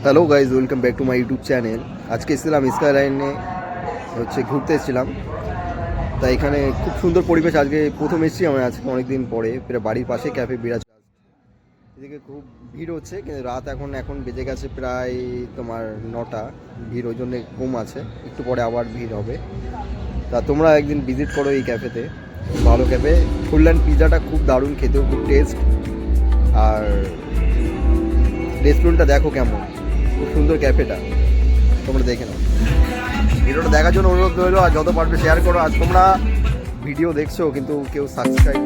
Hello guys, welcome back to my YouTube channel. আজকে এসেছিলাম স্কাইলাইনে ঘুরতে এসেছিলাম। তাই এখানে খুব সুন্দর পরিবেশ। আজকে প্রথম এসেছি আমি, আজকে অনেকদিন পরে। প্রায় বাড়ির পাশে ক্যাফে বিরাজ। এদিকে খুব ভিড় হচ্ছে, কিন্তু রাত এখন বেজে গেছে প্রায় তোমার 9টা। ভিড় ওই জন্যে কম আছে, একটু পরে আবার ভিড় হবে। তা তোমরা একদিন ভিজিট করো এই ক্যাফেতে, ভালো ক্যাফে। ফুলল্যান্ড পিৎজাটা খুব দারুণ, খেতেও খুব টেস্ট। আর রেস্টুরেন্টটা দেখো কেমন, খুব সুন্দর ক্যাফেটা, তোমরা দেখে নাও। ভিডিওটা দেখার জন্য অনুরোধ রইলো, আর যত পারবে শেয়ার করো। আর তোমরা ভিডিও দেখছো কিন্তু কেউ সাবস্ক্রাইব